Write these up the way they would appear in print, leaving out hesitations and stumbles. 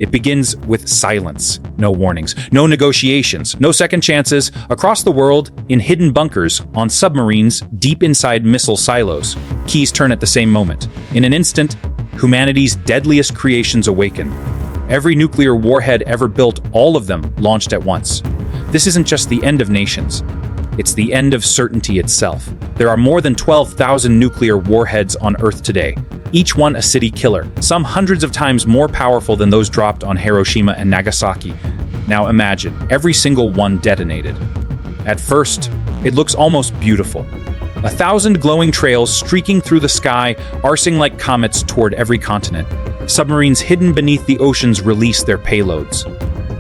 It begins with silence. No warnings, no negotiations, no second chances. Across the world, in hidden bunkers, on submarines, deep inside missile silos, keys turn at the same moment. In an instant, humanity's deadliest creations awaken. Every nuclear warhead ever built, all of them launched at once. This isn't just the end of nations. It's the end of certainty itself. There are more than 12,000 nuclear warheads on Earth today, each one a city killer, some hundreds of times more powerful than those dropped on Hiroshima and Nagasaki. Now imagine, every single one detonated. At first, it looks almost beautiful. 1,000 glowing trails streaking through the sky, arcing like comets toward every continent. Submarines hidden beneath the oceans release their payloads.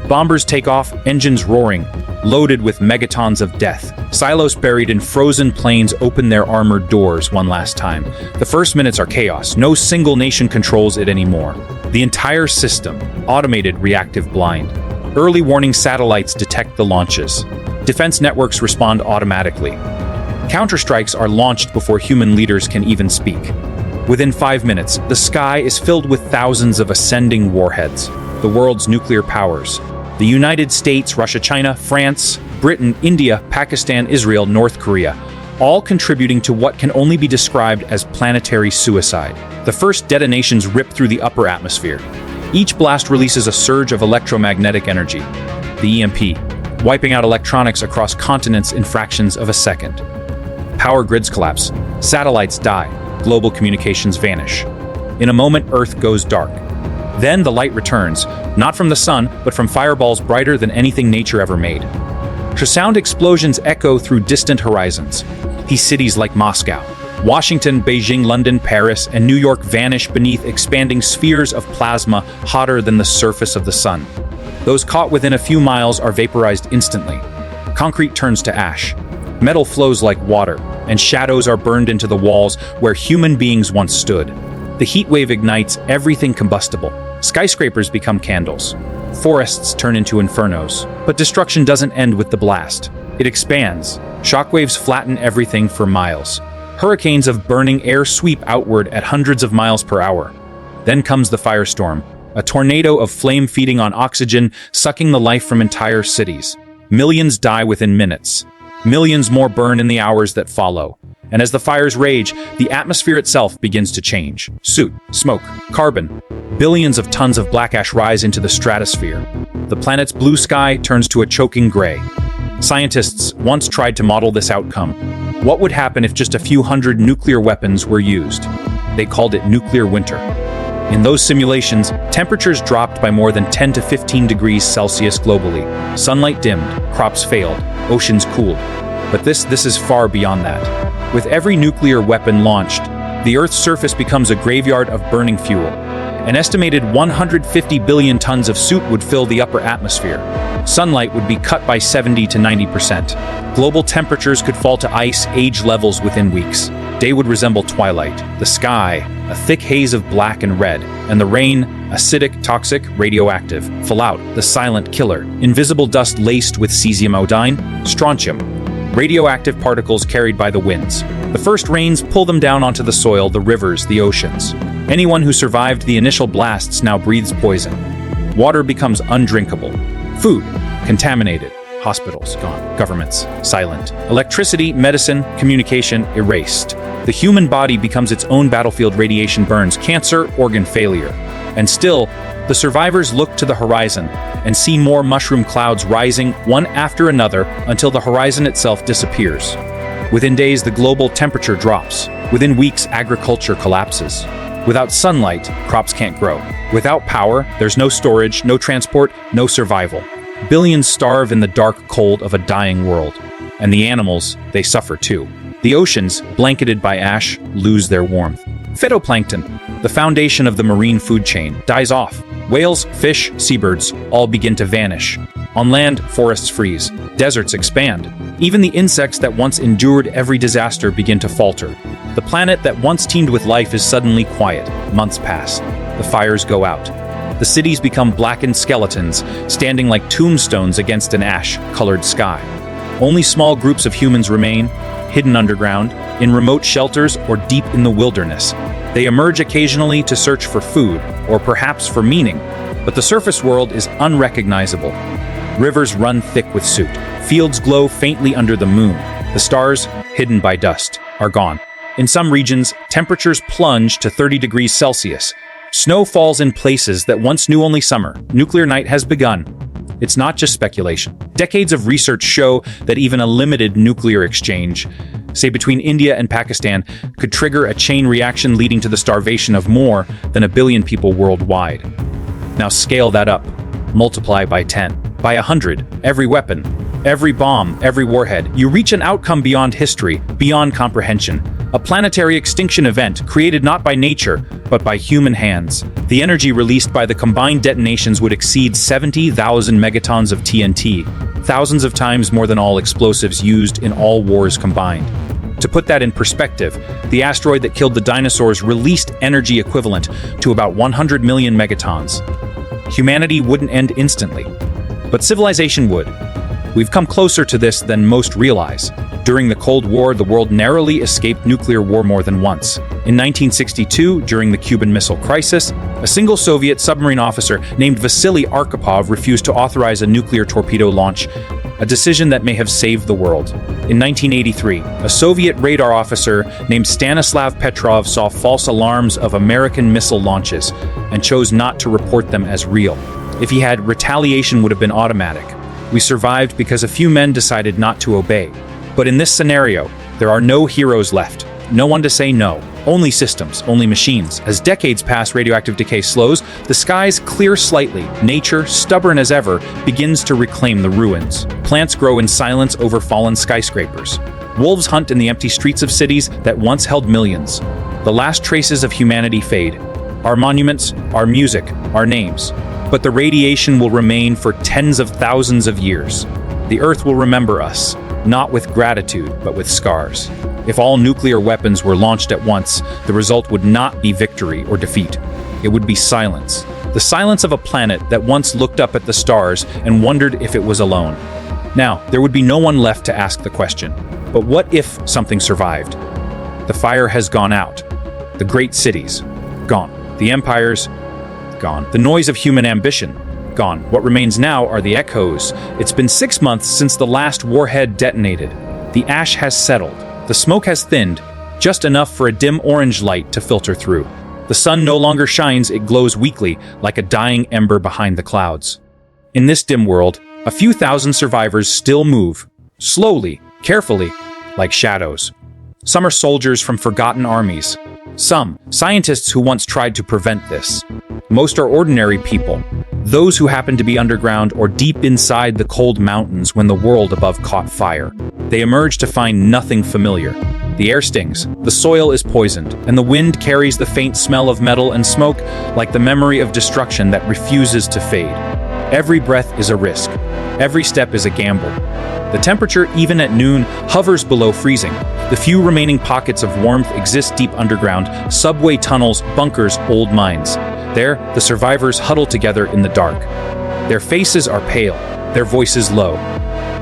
Bombers take off, engines roaring, loaded with megatons of death. Silos buried in frozen plains open their armored doors one last time. The first minutes are chaos. No single nation controls it anymore. The entire system, automated, reactive, blind. Early warning satellites detect the launches. Defense networks respond automatically. Counterstrikes are launched before human leaders can even speak. Within 5 minutes, the sky is filled with thousands of ascending warheads, the world's nuclear powers. The United States, Russia, China, France, Britain, India, Pakistan, Israel, North Korea, all contributing to what can only be described as planetary suicide. The first detonations rip through the upper atmosphere. Each blast releases a surge of electromagnetic energy, the EMP, wiping out electronics across continents in fractions of a second. Power grids collapse, satellites die, global communications vanish. In a moment, Earth goes dark. Then the light returns, not from the sun, but from fireballs brighter than anything nature ever made. Ultrasound explosions echo through distant horizons. These cities like Moscow, Washington, Beijing, London, Paris, and New York vanish beneath expanding spheres of plasma hotter than the surface of the sun. Those caught within a few miles are vaporized instantly. Concrete turns to ash. Metal flows like water, and shadows are burned into the walls where human beings once stood. The heat wave ignites everything combustible. Skyscrapers become candles. Forests turn into infernos. But destruction doesn't end with the blast. It expands. Shockwaves flatten everything for miles. Hurricanes of burning air sweep outward at hundreds of miles per hour. Then comes the firestorm, a tornado of flame feeding on oxygen, sucking the life from entire cities. Millions die within minutes. Millions more burn in the hours that follow. And as the fires rage, the atmosphere itself begins to change. Soot, smoke, carbon. Billions of tons of black ash rise into the stratosphere. The planet's blue sky turns to a choking gray. Scientists once tried to model this outcome. What would happen if just a few hundred nuclear weapons were used? They called it nuclear winter. In those simulations, temperatures dropped by more than 10 to 15 degrees Celsius globally. Sunlight dimmed, crops failed, oceans cooled. But this is far beyond that. With every nuclear weapon launched, the Earth's surface becomes a graveyard of burning fuel. An estimated 150 billion tons of soot would fill the upper atmosphere. Sunlight would be cut by 70 to 90%. Global temperatures could fall to ice age levels within weeks. Day would resemble twilight. The sky, a thick haze of black and red. And the rain, acidic, toxic, radioactive. Fallout, the silent killer. Invisible dust laced with cesium-iodine, strontium. Radioactive particles carried by the winds. The first rains pull them down onto the soil, the rivers, the oceans. Anyone who survived the initial blasts now breathes poison. Water becomes undrinkable. Food, contaminated. Hospitals, gone. Governments, silent. Electricity, medicine, communication, erased. The human body becomes its own battlefield. Radiation burns, cancer, organ failure. And still, the survivors look to the horizon and see more mushroom clouds rising one after another until the horizon itself disappears. Within days, the global temperature drops. Within weeks, agriculture collapses. Without sunlight, crops can't grow. Without power, there's no storage, no transport, no survival. Billions starve in the dark cold of a dying world. And the animals, they suffer too. The oceans, blanketed by ash, lose their warmth. Phytoplankton, the foundation of the marine food chain, dies off. Whales, fish, seabirds all begin to vanish. On land, forests freeze. Deserts expand. Even the insects that once endured every disaster begin to falter. The planet that once teemed with life is suddenly quiet. Months pass. The fires go out. The cities become blackened skeletons, standing like tombstones against an ash-colored sky. Only small groups of humans remain, hidden underground, in remote shelters or deep in the wilderness. They emerge occasionally to search for food, or perhaps for meaning. But the surface world is unrecognizable. Rivers run thick with soot. Fields glow faintly under the moon. The stars, hidden by dust, are gone. In some regions, temperatures plunge to 30 degrees Celsius. Snow falls in places that once knew only summer. Nuclear night has begun. It's not just speculation. Decades of research show that even a limited nuclear exchange, say between India and Pakistan, could trigger a chain reaction leading to the starvation of more than 1 billion people worldwide. Now scale that up. Multiply by 10, by 100, every weapon, every bomb, every warhead. You reach an outcome beyond history, beyond comprehension. A planetary extinction event created not by nature, but by human hands. The energy released by the combined detonations would exceed 70,000 megatons of TNT, thousands of times more than all explosives used in all wars combined. To put that in perspective, the asteroid that killed the dinosaurs released energy equivalent to about 100 million megatons. Humanity wouldn't end instantly, but civilization would. We've come closer to this than most realize. During the Cold War, the world narrowly escaped nuclear war more than once. In 1962, during the Cuban Missile Crisis, a single Soviet submarine officer named Vasily Arkhipov refused to authorize a nuclear torpedo launch, a decision that may have saved the world. In 1983, a Soviet radar officer named Stanislav Petrov saw false alarms of American missile launches and chose not to report them as real. If he had, retaliation would have been automatic. We survived because a few men decided not to obey. But in this scenario, there are no heroes left. No one to say no. Only systems, only machines. As decades pass, radioactive decay slows, the skies clear slightly. Nature, stubborn as ever, begins to reclaim the ruins. Plants grow in silence over fallen skyscrapers. Wolves hunt in the empty streets of cities that once held millions. The last traces of humanity fade. Our monuments, our music, our names. But the radiation will remain for tens of thousands of years. The Earth will remember us, not with gratitude, but with scars. If all nuclear weapons were launched at once, the result would not be victory or defeat. It would be silence. The silence of a planet that once looked up at the stars and wondered if it was alone. Now, there would be no one left to ask the question. But what if something survived? The fire has gone out. The great cities, gone. The empires, gone. The noise of human ambition, gone. What remains now are the echoes. It's been 6 months since the last warhead detonated. The ash has settled. The smoke has thinned, just enough for a dim orange light to filter through. The sun no longer shines, it glows weakly, like a dying ember behind the clouds. In this dim world, a few thousand survivors still move, slowly, carefully, like shadows. Some are soldiers from forgotten armies. Some, scientists who once tried to prevent this. Most are ordinary people, those who happen to be underground or deep inside the cold mountains when the world above caught fire. They emerge to find nothing familiar. The air stings, the soil is poisoned, and the wind carries the faint smell of metal and smoke like the memory of destruction that refuses to fade. Every breath is a risk. Every step is a gamble. The temperature, even at noon, hovers below freezing. The few remaining pockets of warmth exist deep underground, subway tunnels, bunkers, old mines. There, the survivors huddle together in the dark. Their faces are pale, their voices low.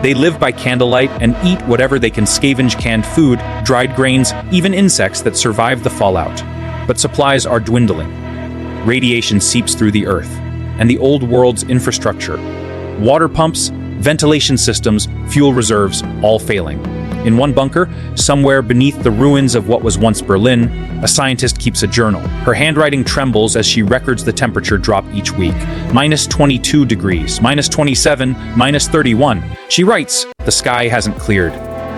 They live by candlelight and eat whatever they can scavenge: canned food, dried grains, even insects that survive the fallout. But supplies are dwindling. Radiation seeps through the earth, and the old world's infrastructure. Water pumps, ventilation systems, fuel reserves, all failing. In one bunker, somewhere beneath the ruins of what was once Berlin, a scientist keeps a journal. Her handwriting trembles as she records the temperature drop each week. -22 degrees, -27, -31. She writes, "The sky hasn't cleared.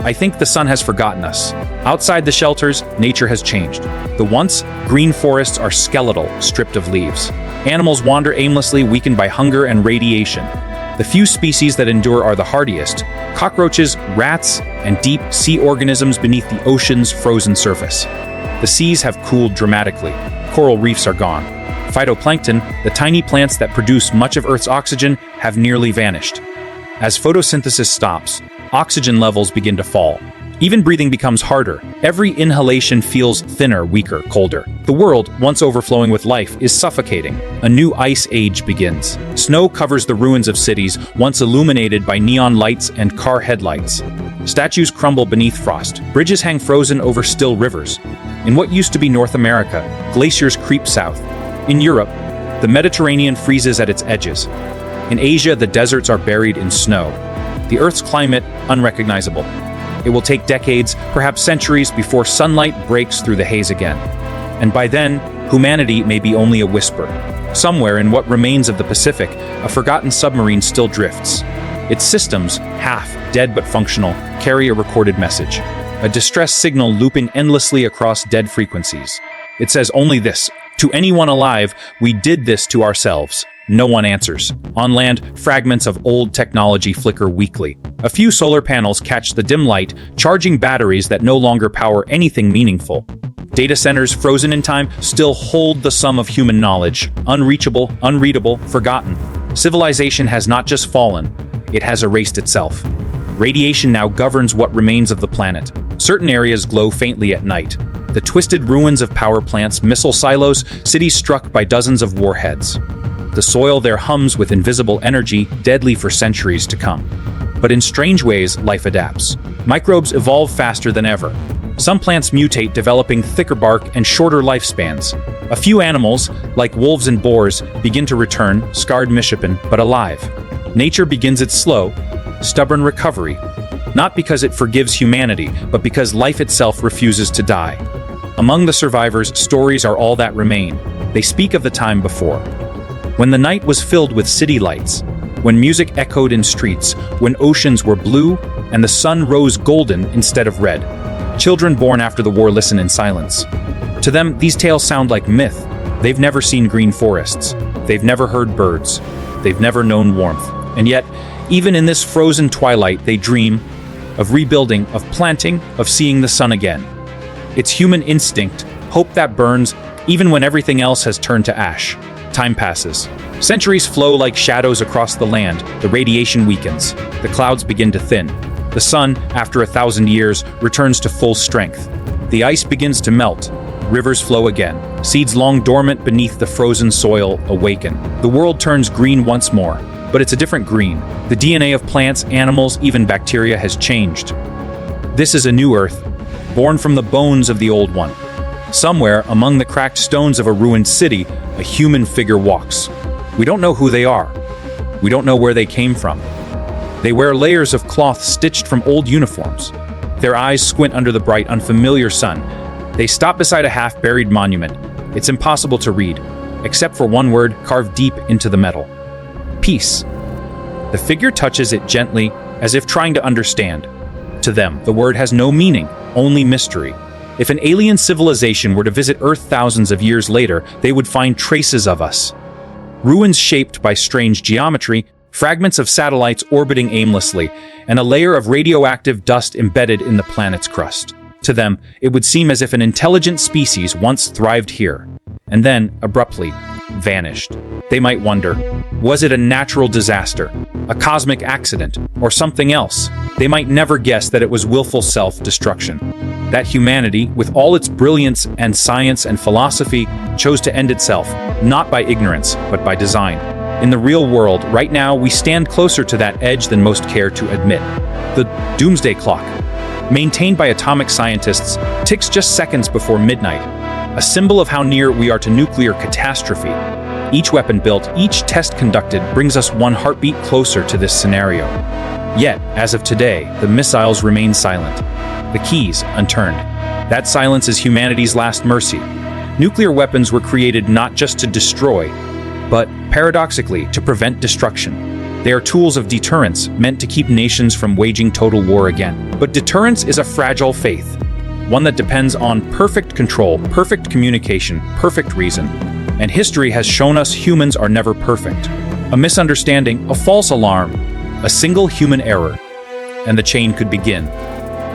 I think the sun has forgotten us. Outside the shelters, nature has changed. The once green forests are skeletal, stripped of leaves. Animals wander aimlessly, weakened by hunger and radiation. The few species that endure are the hardiest: cockroaches, rats, and deep sea organisms beneath the ocean's frozen surface. The seas have cooled dramatically. Coral reefs are gone. Phytoplankton, the tiny plants that produce much of Earth's oxygen, have nearly vanished. As photosynthesis stops, oxygen levels begin to fall. Even breathing becomes harder. Every inhalation feels thinner, weaker, colder. The world, once overflowing with life, is suffocating. A new ice age begins. Snow covers the ruins of cities, once illuminated by neon lights and car headlights. Statues crumble beneath frost. Bridges hang frozen over still rivers. In what used to be North America, glaciers creep south. In Europe, The Mediterranean freezes at its edges. In Asia, the deserts are buried in snow. The Earth's climate, unrecognizable. It will take decades, perhaps centuries, before sunlight breaks through the haze again. And by then, humanity may be only a whisper. Somewhere in what remains of the Pacific, a forgotten submarine still drifts. Its systems, half dead but functional, carry a recorded message. A distress signal looping endlessly across dead frequencies. It says only this: to anyone alive, we did this to ourselves. No one answers. On land, fragments of old technology flicker weakly. A few solar panels catch the dim light, charging batteries that no longer power anything meaningful. Data centers, frozen in time, still hold the sum of human knowledge. Unreachable, unreadable, forgotten. Civilization has not just fallen, it has erased itself. Radiation now governs what remains of the planet. Certain areas glow faintly at night. The twisted ruins of power plants, missile silos, cities struck by dozens of warheads. The soil there hums with invisible energy, deadly for centuries to come. But in strange ways, life adapts. Microbes evolve faster than ever. Some plants mutate, developing thicker bark and shorter lifespans. A few animals, like wolves and boars, begin to return, scarred misshapen, but alive. Nature begins its slow, stubborn recovery, not because it forgives humanity, but because life itself refuses to die. Among the survivors, stories are all that remain. They speak of the time before. When the night was filled with city lights, when music echoed in streets, when oceans were blue and the sun rose golden instead of red. Children born after the war listen in silence. To them, these tales sound like myth. They've never seen green forests. They've never heard birds. They've never known warmth. And yet, even in this frozen twilight, they dream of rebuilding, of planting, of seeing the sun again. It's human instinct, hope that burns, even when everything else has turned to ash. Time passes. Centuries flow like shadows across the land. The radiation weakens. The clouds begin to thin. The sun, after 1,000 years, returns to full strength. The ice begins to melt. Rivers flow again. Seeds long dormant beneath the frozen soil awaken. The world turns green once more, but it's a different green. The DNA of plants, animals, even bacteria has changed. This is a new Earth, born from the bones of the old one. Somewhere among the cracked stones of a ruined city, a human figure walks. We don't know who they are. We don't know where they came from. They wear layers of cloth stitched from old uniforms. Their eyes squint under the bright, unfamiliar sun. They stop beside a half-buried monument. It's impossible to read, except for one word carved deep into the metal: peace. The figure touches it gently, as if trying to understand. To them, the word has no meaning, only mystery. If an alien civilization were to visit Earth thousands of years later, they would find traces of us. Ruins shaped by strange geometry, fragments of satellites orbiting aimlessly, and a layer of radioactive dust embedded in the planet's crust. To them, it would seem as if an intelligent species once thrived here, and then, abruptly, vanished. They might wonder, was it a natural disaster, a cosmic accident, or something else? They might never guess that it was willful self-destruction. That humanity, with all its brilliance and science and philosophy, chose to end itself, not by ignorance, but by design. In the real world, right now, we stand closer to that edge than most care to admit. The doomsday clock, maintained by atomic scientists, ticks just seconds before midnight, a symbol of how near we are to nuclear catastrophe. Each weapon built, each test conducted, brings us one heartbeat closer to this scenario. Yet, as of today, the missiles remain silent. The keys unturned. That silence is humanity's last mercy. Nuclear weapons were created not just to destroy, but, paradoxically, to prevent destruction. They are tools of deterrence, meant to keep nations from waging total war again. But deterrence is a fragile faith, one that depends on perfect control, perfect communication, perfect reason. And history has shown us humans are never perfect. A misunderstanding, a false alarm, a single human error, and the chain could begin.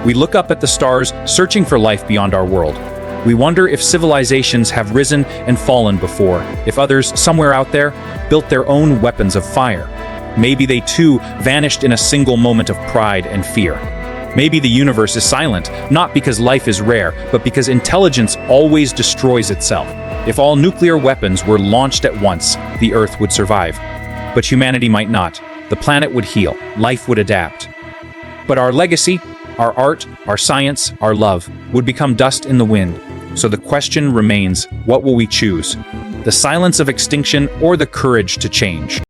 We look up at the stars, searching for life beyond our world. We wonder if civilizations have risen and fallen before, if others, somewhere out there, built their own weapons of fire. Maybe they too vanished in a single moment of pride and fear. Maybe the universe is silent, not because life is rare, but because intelligence always destroys itself. If all nuclear weapons were launched at once, the Earth would survive. But humanity might not. The planet would heal. Life would adapt. But our legacy, our art, our science, our love, would become dust in the wind. So the question remains, what will we choose? the silence of extinction or the courage to change.